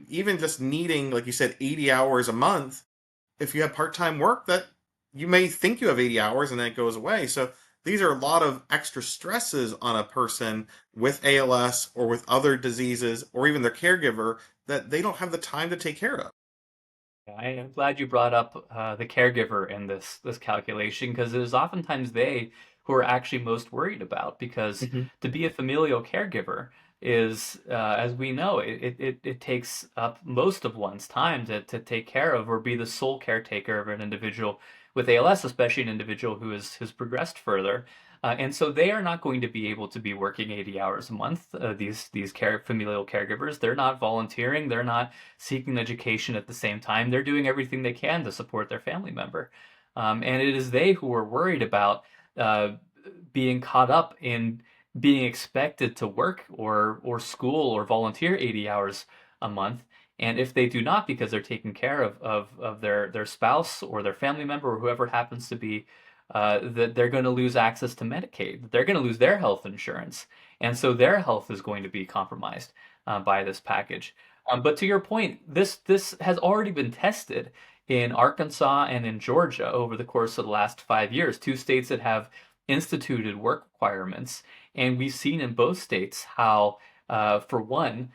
even just needing, like you said, 80 hours a month, if you have part-time work, that you may think you have 80 hours and then it goes away. So these are a lot of extra stresses on a person with ALS or with other diseases or even their caregiver that they don't have the time to take care of. I am glad you brought up the caregiver in this calculation because it is oftentimes they who are actually most worried about because Hmm. to be a familial caregiver is, as we know, it takes up most of one's time to take care of or be the sole caretaker of an individual with ALS, especially an individual who has progressed further. And so they are not going to be able to be working 80 hours a month. Familial caregivers, they're not volunteering, they're not seeking education at the same time. They're doing everything they can to support their family member. And it is they who are worried about uh, being caught up in being expected to work or school or volunteer 80 hours a month. And if they do not, because they're taking care of their spouse or their family member or whoever it happens to be, that they're going to lose access to Medicaid. They're going to lose their health insurance. And so their health is going to be compromised by this package. But to your point, this has already been tested in Arkansas and in Georgia over the course of the last 5 years, two states that have instituted work requirements. And we've seen in both states how, for one,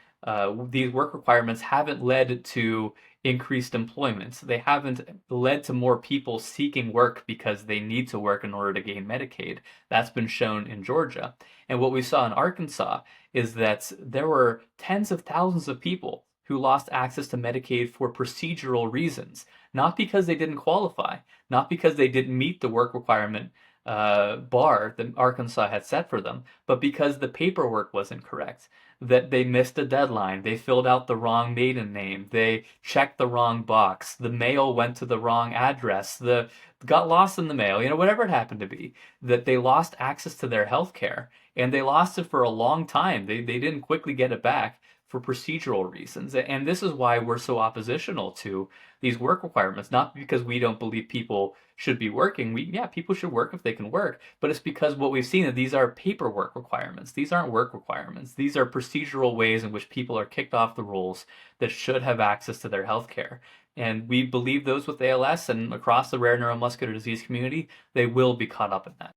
these work requirements haven't led to increased employment. They haven't led to more people seeking work because they need to work in order to gain Medicaid. That's been shown in Georgia. And what we saw in Arkansas is that there were tens of thousands of people who lost access to Medicaid for procedural reasons, not because they didn't qualify, not because they didn't meet the work requirement bar that Arkansas had set for them, but because the paperwork wasn't correct, that they missed a deadline, they filled out the wrong maiden name, they checked the wrong box, the mail went to the wrong address, the got lost in the mail, whatever it happened to be, that they lost access to their health care and they lost it for a long time. They didn't quickly get it back for procedural reasons. And this is why we're so oppositional to these work requirements, not because we don't believe people should be working. Yeah, people should work if they can work, but it's because what we've seen that these are paperwork requirements. These aren't work requirements. These are procedural ways in which people are kicked off the rolls that should have access to their health care. And we believe those with ALS and across the rare neuromuscular disease community, they will be caught up in that.